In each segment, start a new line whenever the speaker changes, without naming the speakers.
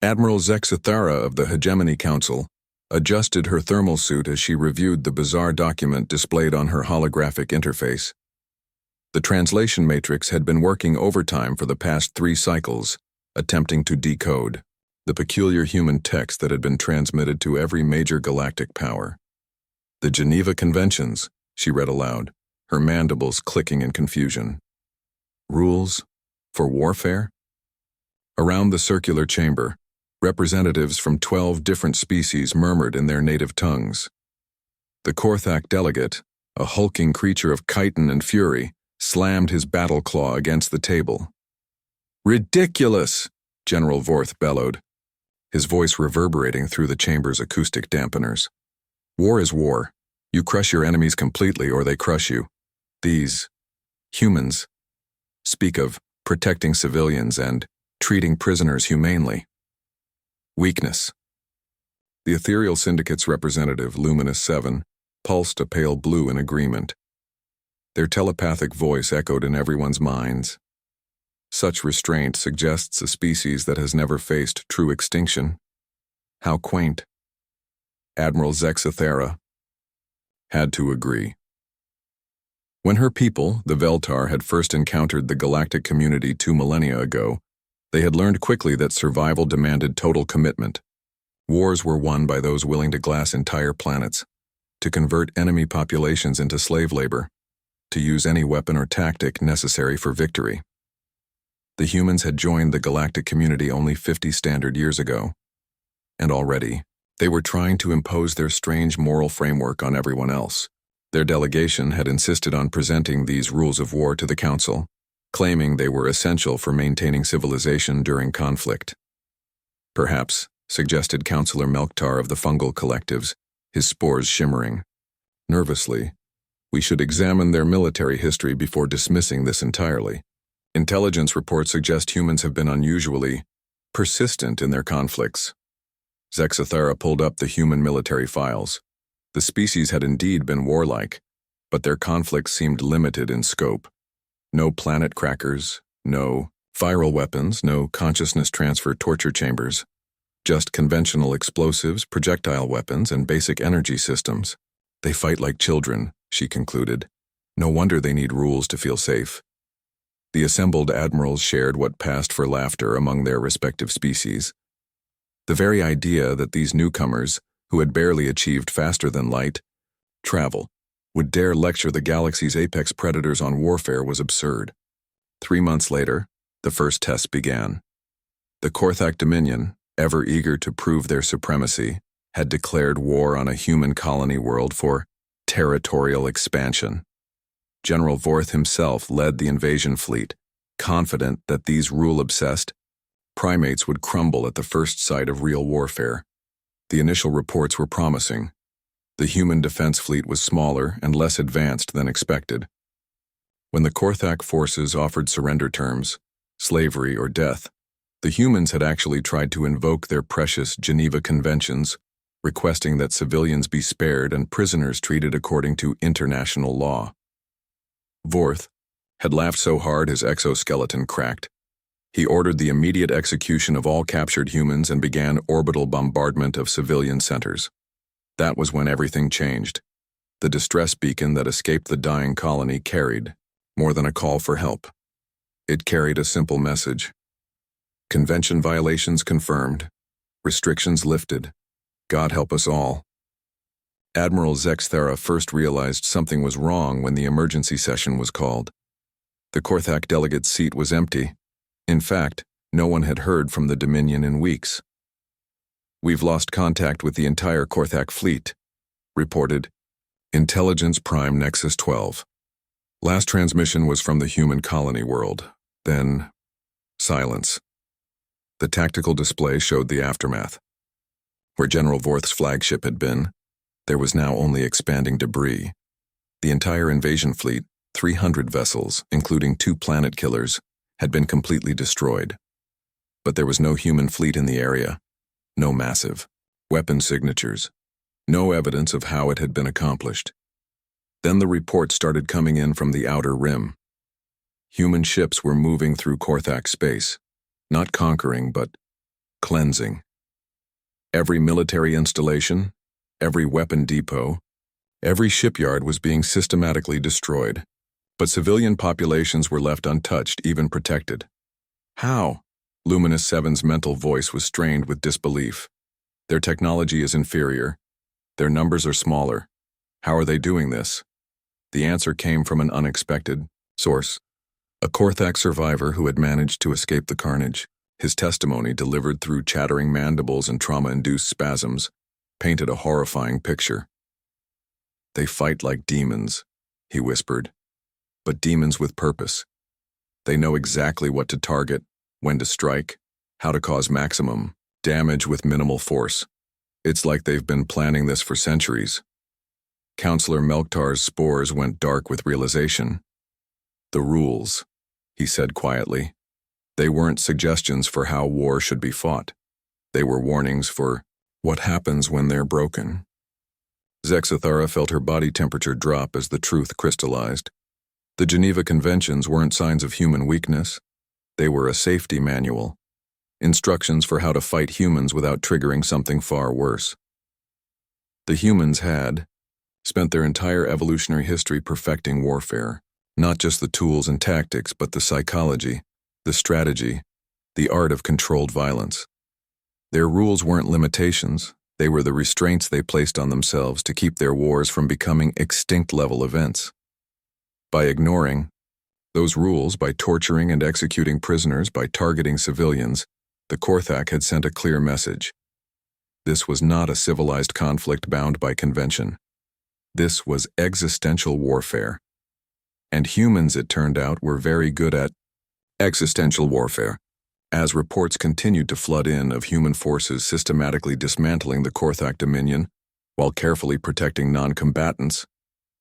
Admiral Zexathara of the Hegemony Council adjusted her thermal suit as she reviewed the bizarre document displayed on her holographic interface. The translation matrix had been working overtime for the past 3 cycles, attempting to decode the peculiar human text that had been transmitted to every major galactic power. "The Geneva Conventions," she read aloud, her mandibles clicking in confusion. "Rules for warfare?" Around the circular chamber, representatives from 12 different species murmured in their native tongues. The Korthak delegate, a hulking creature of chitin and fury, slammed his battle claw against the table. "Ridiculous!" General Vorth bellowed, his voice reverberating through the chamber's acoustic dampeners. "War is war. You crush your enemies completely or they crush you. These humans speak of protecting civilians and treating prisoners humanely. Weakness." The Ethereal Syndicate's representative, Luminous 7, pulsed a pale blue in agreement. Their telepathic voice echoed in everyone's minds. Such restraint suggests a species that has never faced true extinction. How quaint. Admiral Zexathara had to agree. When her people, the Veltar, had first encountered the galactic community 2 millennia ago, they had learned quickly that survival demanded total commitment. Wars were won by those willing to glass entire planets, to convert enemy populations into slave labor, to use any weapon or tactic necessary for victory. The humans had joined the galactic community only 50 standard years ago, and already, they were trying to impose their strange moral framework on everyone else. Their delegation had insisted on presenting these rules of war to the Council, claiming they were essential for maintaining civilization during conflict. "Perhaps," suggested Councillor Melktar of the fungal collectives, his spores shimmering nervously, "we should examine their military history before dismissing this entirely. Intelligence reports suggest humans have been unusually persistent in their conflicts." Zexathara pulled up the human military files. The species had indeed been warlike, but their conflicts seemed limited in scope. No planet crackers, no viral weapons, no consciousness transfer torture chambers, just conventional explosives, projectile weapons, and basic energy systems. "They fight like children," she concluded. "No wonder they need rules to feel safe." The assembled admirals shared what passed for laughter among their respective species. The very idea that these newcomers, who had barely achieved faster than light travel, would dare lecture the galaxy's apex predators on warfare was absurd. 3 months later, the first tests began. The Korthak Dominion, ever eager to prove their supremacy, had declared war on a human colony world for territorial expansion. General Vorth himself led the invasion fleet, confident that these rule-obsessed primates would crumble at the first sight of real warfare. The initial reports were promising. The human defense fleet was smaller and less advanced than expected. When the Korthak forces offered surrender terms, slavery or death, the humans had actually tried to invoke their precious Geneva Conventions, requesting that civilians be spared and prisoners treated according to international law. Vorth had laughed so hard his exoskeleton cracked. He ordered the immediate execution of all captured humans and began orbital bombardment of civilian centers. That was when everything changed. The distress beacon that escaped the dying colony carried more than a call for help. It carried a simple message. Convention violations confirmed. Restrictions lifted. God help us all. Admiral Zexathara first realized something was wrong when the emergency session was called. The Korthak delegate's seat was empty. In fact, no one had heard from the Dominion in weeks. "We've lost contact with the entire Korthak fleet," reported Intelligence Prime Nexus 12. Last transmission was from the human colony world. Then, silence. The tactical display showed the aftermath. Where General Vorth's flagship had been, there was now only expanding debris. The entire invasion fleet, 300 vessels, including 2 planet killers, had been completely destroyed. But there was no human fleet in the area. No massive weapon signatures, no evidence of how it had been accomplished. Then the reports started coming in from the outer rim. Human ships were moving through Korthak space, not conquering but cleansing. Every military installation, every weapon depot, every shipyard was being systematically destroyed, but civilian populations were left untouched, even protected. How? Luminous Seven's mental voice was strained with disbelief. Their technology is inferior. Their numbers are smaller. How are they doing this? The answer came from an unexpected source. A Korthak survivor who had managed to escape the carnage. His testimony, delivered through chattering mandibles and trauma-induced spasms, painted a horrifying picture. "They fight like demons," he whispered, "but demons with purpose. They know exactly what to target, when to strike, how to cause maximum damage with minimal force. It's like they've been planning this for centuries." Counselor Melktar's spores went dark with realization. "The rules," he said quietly. "They weren't suggestions for how war should be fought. They were warnings for what happens when they're broken." Zexathara felt her body temperature drop as the truth crystallized. The Geneva Conventions weren't signs of human weakness. They were a safety manual. Instructions for how to fight humans without triggering something far worse. The humans had spent their entire evolutionary history perfecting warfare, not just the tools and tactics, but the psychology, the strategy, the art of controlled violence. Their rules weren't limitations, they were the restraints they placed on themselves to keep their wars from becoming extinct-level events. By ignoring those rules, by torturing and executing prisoners, by targeting civilians, the Korthak had sent a clear message. This was not a civilized conflict bound by convention. This was existential warfare. And humans, it turned out, were very good at existential warfare. As reports continued to flood in of human forces systematically dismantling the Korthak Dominion while carefully protecting non-combatants,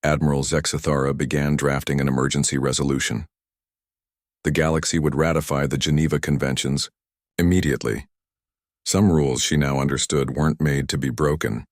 Admiral Zexathara began drafting an emergency resolution. The galaxy would ratify the Geneva Conventions immediately. Some rules, she now understood, weren't made to be broken.